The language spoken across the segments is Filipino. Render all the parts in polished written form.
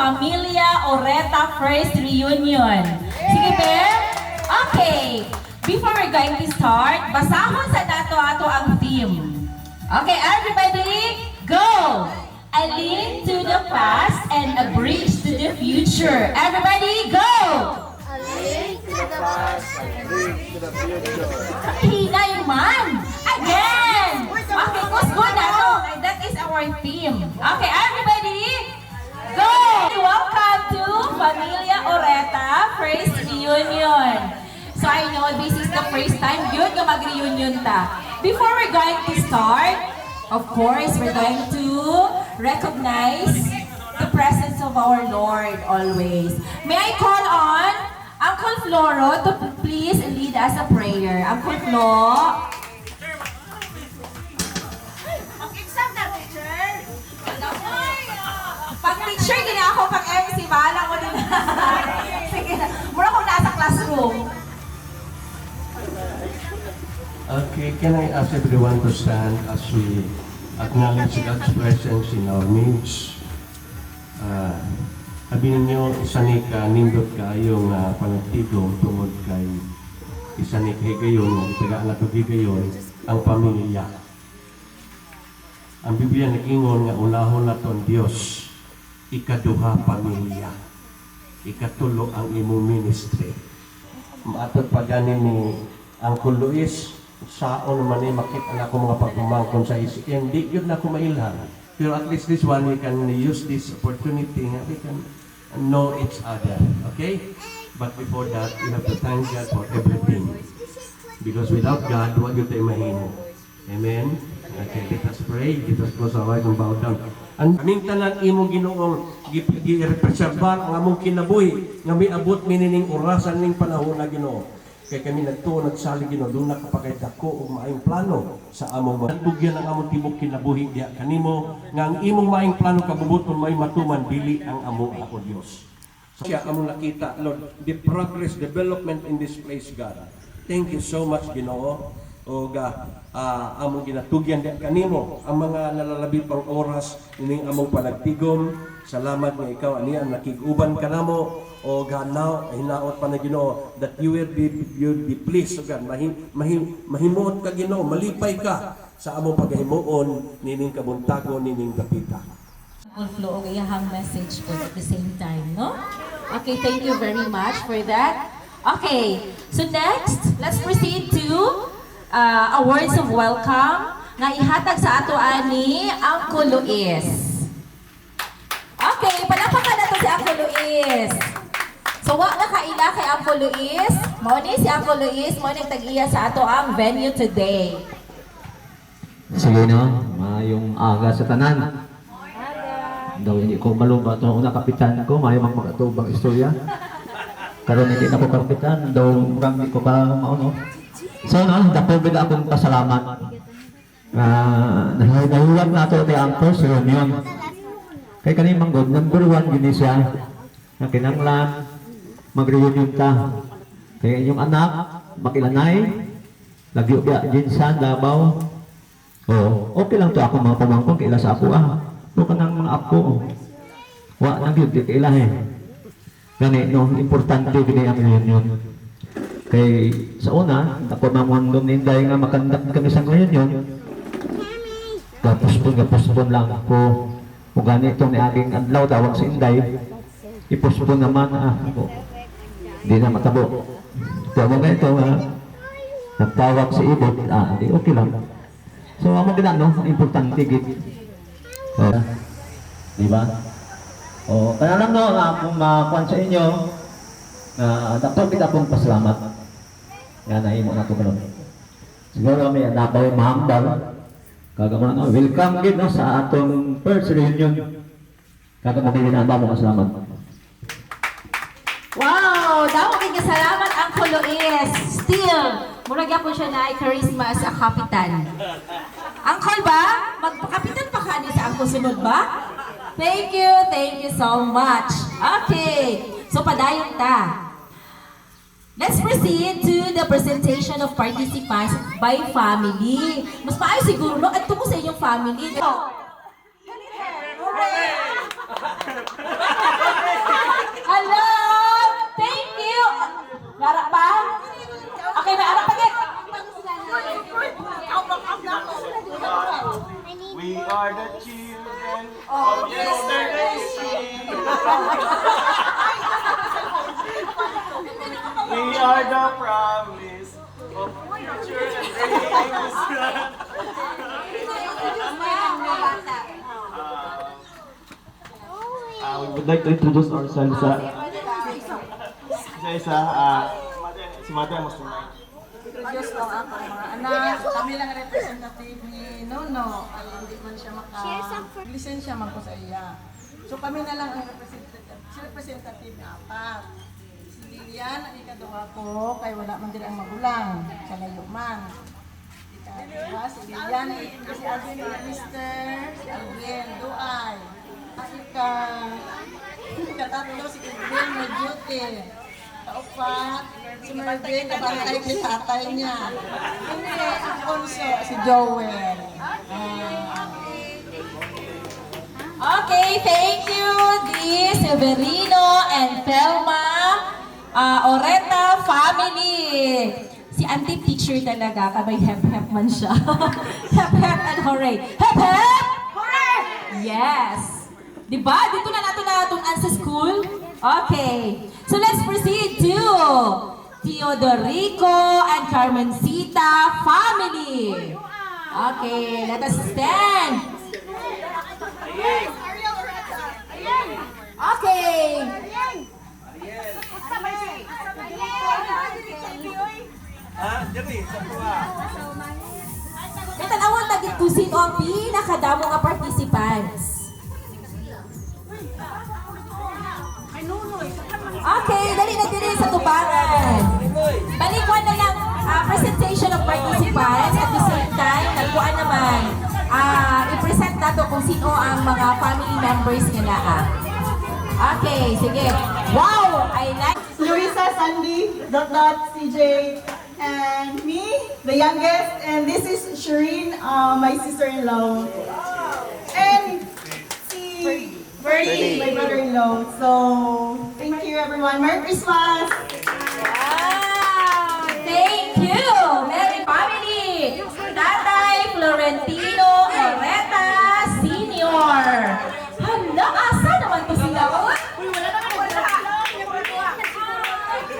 Familia Oreta First Reunion. Sige, Bem? Okay. Before we're going to start, basahon sa dato-ato ang theme. Okay, everybody, go! A link to the past and a bridge to the future. Everybody, go! A link to the past and a link to the future. Hina yung man! Again! Okay, kusgo na to. That is our theme. Okay, everybody, go! Welcome to Familia Oreta First Reunion. So I know this is the first time yun ka mag-reunion ta. Before we're going to start, of course, we're going to recognize the presence of our Lord always. May I call on Uncle Floro to please lead us a prayer. Uncle Flo. Exam na, teacher! Pag teacher, gina ako pag MC, bahala ko din. Sige na. Mura kung nasa classroom. Okay, can I ask everyone to stand as we acknowledge God's presence in our midst? Sabi ninyo, isa ni ka, nindot kayong panagtigong tungod kay isa ni higayon, tagaan na higayon, ang pamilya. Ang Biblia nag-ingon nga unahon na to ang Diyos, ikaduha pamilya, ikatulo ang imong ministry. Maatod pa ganin ni Uncle Luis, saon man ay makita na ako mga pagkumangkon sa ICM, di yun na ako mailhan. Pero at least this one, we can use this opportunity nga we can know each other, okay? But before that, we have to thank God for everything. Because without God, what you tayo mahimo. Amen? Okay, let us pray. Let us close our eyes and bow down. Ang aming tanan imong Ginoong gi-represerbar ang among kinabuhi nga miabot minining orasan ning panahon na Ginoo. Kaya kami nagtuon nagsalig Ginoo doon nakapagay dako og maayong plano sa among bugyan ang among tibok kinabuhi diha kanimo nga ang imong maayong plano kabubuton may matuman dili ang amo ako Dios. So, siya among nakita Lord the progress development in this place God. Thank you so much Ginoo og among ginatugyan diha kanimo ang mga nalalabit pang oras ining among panagtigom. Salamat nga ikaw ani ang nakig-uban kanamo o ganaw hinaot pa na Ginoo that you will be pleased so God mahimuot ka Ginoo malipay ka sa among paghimuon nining kabuntagon nining dapita. Uncle Flo, og iyahang message po at the same time, no? Okay, thank you very much for that. Okay, so next, let's proceed to a words of welcome nga ihatag sa ato ani Uncle Luis. Okay, palapakan na to si Uncle Luis. So, wa na kaila kay Uncle Luis. Mao ni si Uncle Luis, mao ni tag-iya sa ato ang venue today. Sige no, mayong aga sa tanan. Daw hindi ko maluba ito una kapitan ko, mayong magmakatubang istorya. Karon hindi na ko kapitan, daw murang hindi ko ka mauno. So no, dako bida akong pasalamat. Nahihuwag na ito ni Uncle sa reunion. Kay kaning manggod, number 1 gini siya na kinanglan mag-reunion ta. Kaya inyong anak, makilanay, lagi ubiya, Jinsan, Davao. Oh, okay lang to ako mga pamangkong, kaila sa ako Ito ka ng mga ako. Wa nang yun, di kaila Gani, no, importante gini ang reunion. Kay sa una, ako mamangdom ninday nga makandak kami sa reunion. Gapuspon lang ako. Kung ganito ni aking adlaw tawag sa Inday, ipuspon naman hindi na matabo. Tawag nga ito, nagtawag sa ibot, di okay lang. So, ang maganda, no? Importante, git. Diba? O, kaya lang, no, kung makuhan sa inyo, dapat kita pong pasalamat. Nga naimo na ito karon. Siguro may dapat yung mahambal. Kagaman no, welcome gid no sa atong first reunion. Kagaman din ang bamo salamat. Wow! Daw kay salamat Uncle Luis. Still, murag gyapon siya na charisma as a kapitan. Uncle ba? Magpakapitan pa ka ni sa Uncle sunod ba? Thank you so much. Okay. So padayon ta. Let's proceed to the presentation of participants by family. Mas maayos siguro, no? At tungo sa inyong family. are the children of yesterday. We are the promise of future and dreams. We would like to introduce ourselves isa-isa. Si Mate ang mas tunay. Introduce lang ako mga anak. Kami lang representative ni Nono. Ay hindi man siya lisensya man ko sa iya. So kami na lang ang representative na apat. Si Lilian, ang ikaduha ko, kay wala man din ang magulang. Siya layo man. Diba? Si Lilian, si Alvin Minister, si Alvin Duay. Katatlo, si Alvin may duty. Kaupat, si Mervin, kabantay kay tatay niya. Hindi, ang konso, si Joel. Okay, thank you, the Severino and Thelma Oreta family. Si auntie teacher talaga, kabay hep-hep man siya. Hep-hep and hooray. Hep-hep! Hooray! Yes! Diba? Dito na natin sa school. Okay. So let's proceed to Teodorico and Carmencita family. Okay, let us stand. Okay. Natanawan na dito sino ang pinakadamo nga participants. Okay, dali na din sa tubangan. Balikwan na lang presentation of participants at the same time, nagkuhan naman i-present nato kung sino ang mga family members nga naa. Okay, sige. Wow! I like Luisa, Sandy, CJ, and me, the youngest, and this is Shireen, my sister-in-law, and si Bernie, my brother-in-law. So, thank you everyone. Merry Christmas! wow! Thank you! Merry family! Tatay Florentino Oreta Senior. Hala, asa naman to sila? Uy, wala naman wala.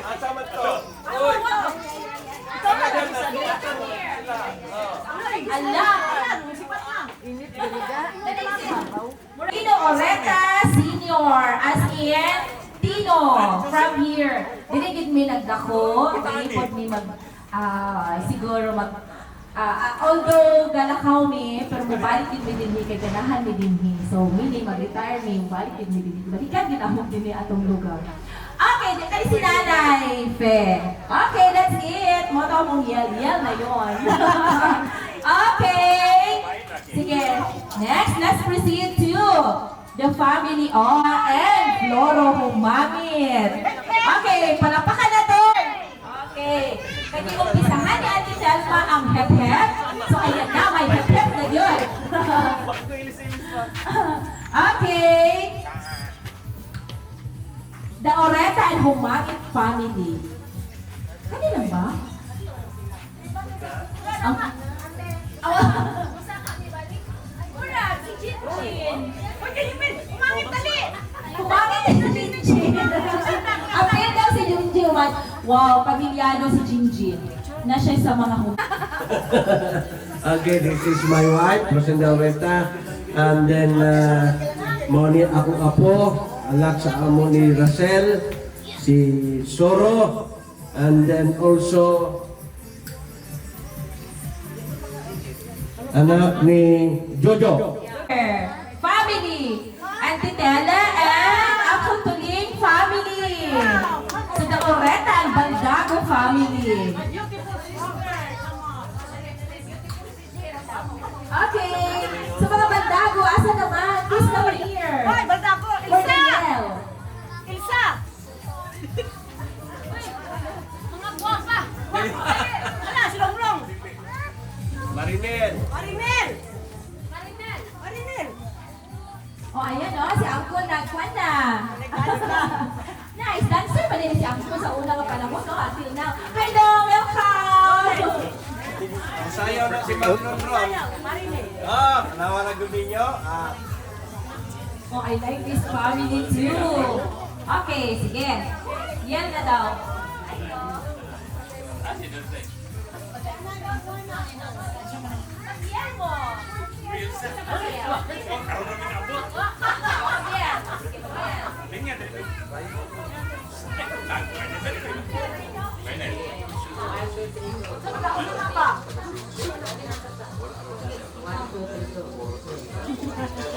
Asama to. Ala! Moreno Oreta Senior, as in Tino, from here. Dinigid mi nagdako, dinipod mi siguro although galakaw mi, pero mabalik din mi dinhi, kay ganahan mi dinhi. So, mini mag-retire mi, balik din mi dinhi. Balikan din ako dinhi atong lugar. Okay, di kay si Nanay Fe. Okay, that's it. Mo to mong yel-yel na yun. Okay. Sige. Next, let's proceed to the family of and Floro Humamit. Okay, palapakan natin. Okay. Kasi umpisahan ni Ate Selma ang hep-hep. So, ayan na, may hep-hep na yun. Okay. The Oreta and Humamit family. Kanina ba? Kumangit si Jinjin. Appeal daw si Jinjin. Wow, pamilyado si Jinjin. Na siya sa mga Okay, this is my wife, Rosenda Oreta. And then, Moni ako apo, alak sa amo ni Rachel, si Soro, and then also anak ni Jojo. family. Auntie Tela and ako Tuling family. So the Oreta and Baldago family. Okay. So mga Baldago, asa naman? Please come here. Hoy, Baldago! Cornel. Ilsa! Mga guwapa! Ala, si Longlong! Marinel. Marinel! Marinel! Oh, ayan o, si Angko nagkwan na. Nice, dancer pa din si Angko sa unang panahon, no? Until now. Hello, welcome! Sayaw na si Magnon Ron. Marinel! Nawa na guminyo. Oh, I like this family too. Okay, sige. Yan na daw. Yan mo.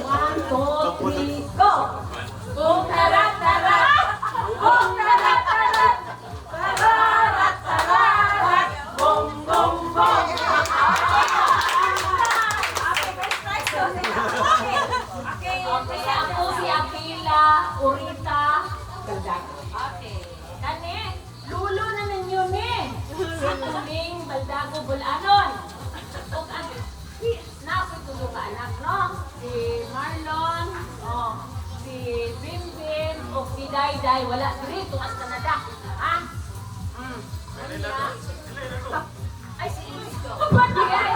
One, two, three, go! Boom, tarat, tarat! Boom, tarat, tarat! Tarat, tarat! Boom, boom, boom! Okay, kaya ako si Akila, Urita, okay. Kani, lulo na ninyo ni. Si Tuling Baldago Bulanon. Ug ano, napoy tulo ka anak, no? Si Marlon, si Bimbim, o si Dayday, wala diri tuwas Canada. Ha? Ay, si Isko. Pati ay.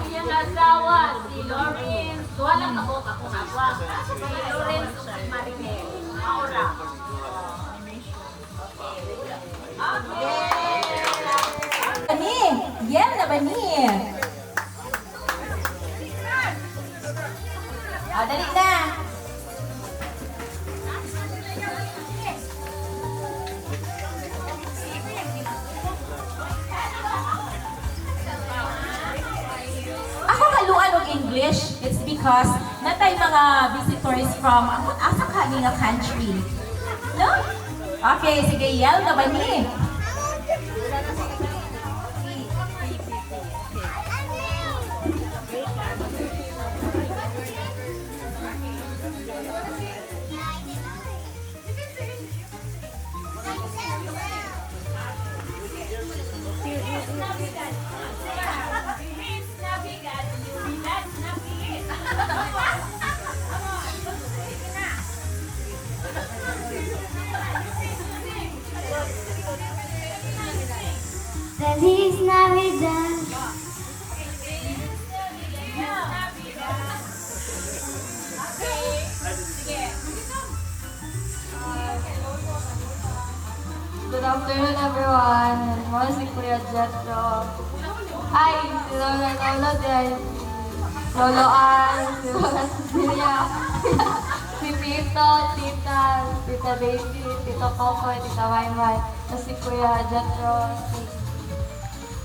Iyang asawa, si Lawrence. Walang ako agwa. Si Lawrence o si Marinel. Maura. Bani, yan na bani. Dali na. Ako kaluan og English, it's because natay mga visitors from asa kani nga country. No? Okay, sige, yell na bani. Feliz Navidad. Good afternoon, everyone. Mo si Kuya Jetro. Hi, si Lola Lola din. Lolo Ann, si Lola Cecilia, si Tito, Tita, Tita Daisy, Tito Coco, Tita Maymay, si Kuya Jetro, si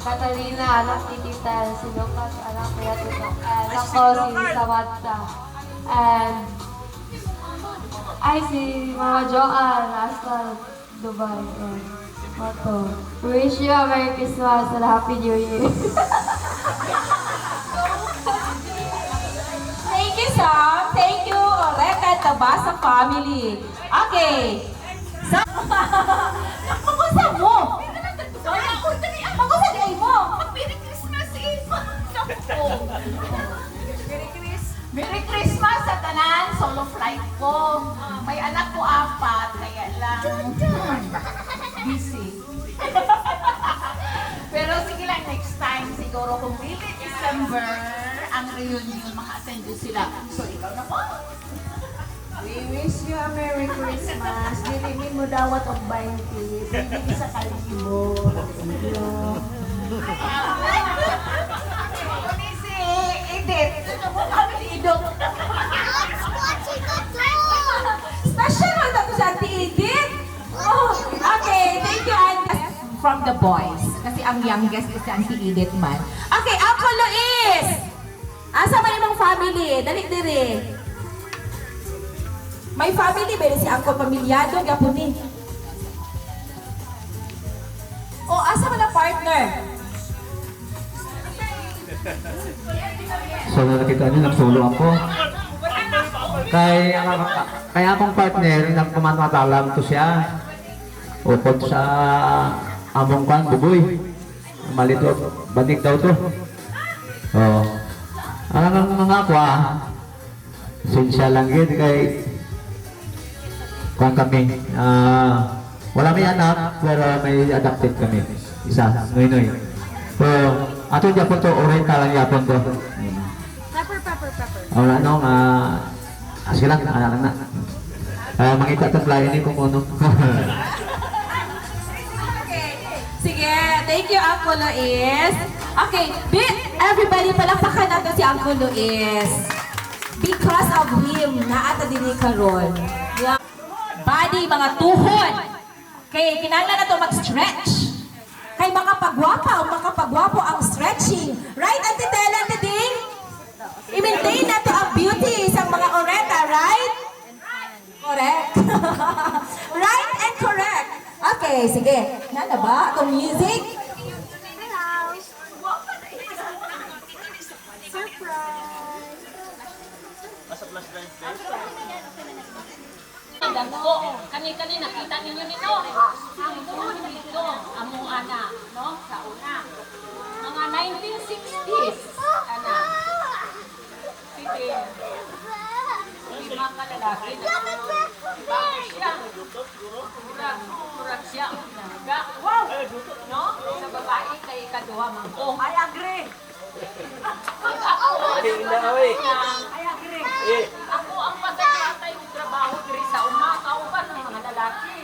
Catalina, anak ni Tita, si Lucas, anak Kuya Tito, and ako si Samantha. And ay, si Mama Joanne, nasa Dubai. Mato. We wish you a Merry Christmas and a Happy New Year. Thank you, Sam. Thank you, Oreka Tabasa family. Okay. So, magusa mo. Magusa di mo. Merry Christmas, Eve. Merry Christmas sa tanan, solo flight ko. May anak ko 4, kaya lang busy. Pero sige lang, next time siguro kung really December ang reunion, maka-attend din sila. So ikaw na po. We wish you a Merry Christmas. Dili mo dawat og 20. Dili sa kalibo. Thank you. Kami si Edith. Kami si Edith. Special mo na to sa Auntie Edith. Oh, okay, thank you, Auntie. From the boys. Kasi ang youngest is si Auntie Edith man. Okay, Uncle Luis! Asa man imong family? Dali diri. May family ba si Uncle Pamilyado? Gapon ni. O, asa man ang partner? So nakita niyo, nagsolo ako. Kaya akong partner, nagpamatalam to siya. Upod sa among kan, buboy. Malito, banig daw to. Oh. Ang mga ako sinsya lang yun kay kung kami. Wala may anak, pero may adopted kami. Isa, noy-noy. So, ato dyan po to, oriental lang yapon to. Sige lang, anak na. Makita ito flyer ni kung ano. Sige, thank you, Uncle Luis. Okay, everybody, palakpakan natin si Uncle Luis. Because of him, naata din ni Karon. Body, mga tuhod. Okay, kinanglan na ito mag-stretch. Kay makapagwapo ang stretching. Right, Ate Tela, Ate Ding? I-maintain na to ang beauty sa mga oreta, right? Correct. Right and correct. Okay, sige. Nana ba? Itong music? Dako, kani-kani nakita ninyo nito. Hangtod dito, among ana, no? Sa una. Mga 1960s. Ana. Sige. Lima ka lalaki na bago siya. Murag siya. Wow! No? Sa babae kay kaduha man. Oh, I agree. I agree. Ako ang pagkakatay ng trabaho diri sa uma, kauban ng mga lalaki.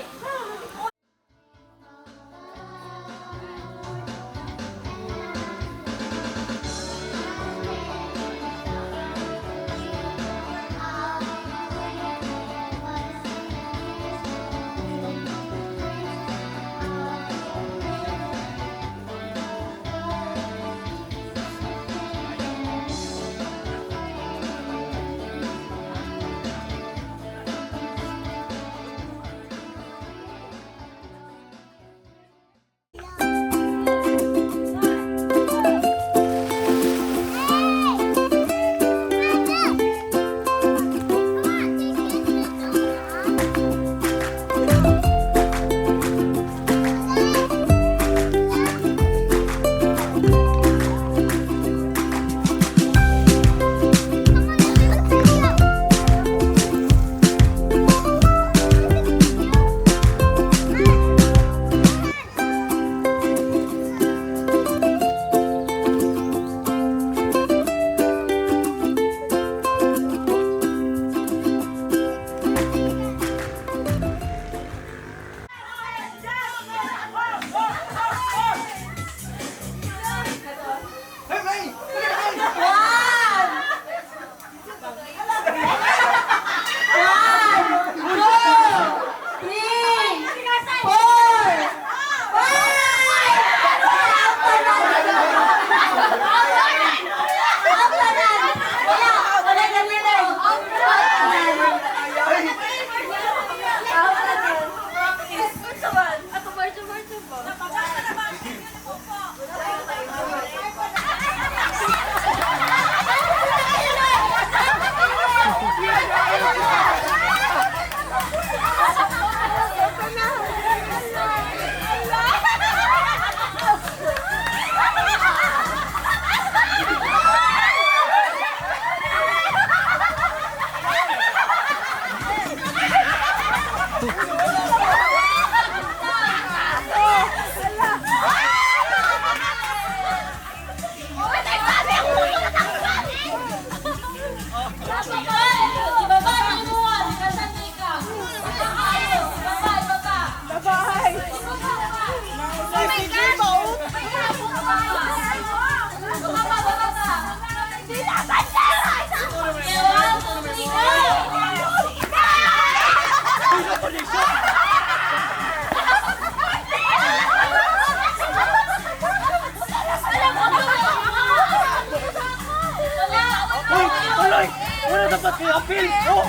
Wala dapat kayo appeal! Oh!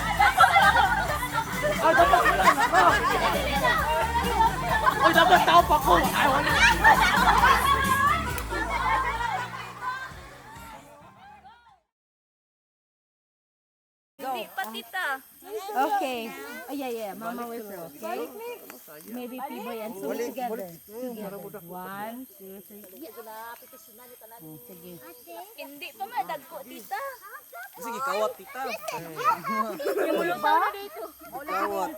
Dapat wala na ka! Dapat tao pa ko! Okay. Oh, yeah. Mama will throw, okay? Maybe P-Boy and Sue together. Together. 1, 2, 3. Sige. Hindi pa madagko, tita. Sige, kawat tita. Yung mulong ba? Kawat.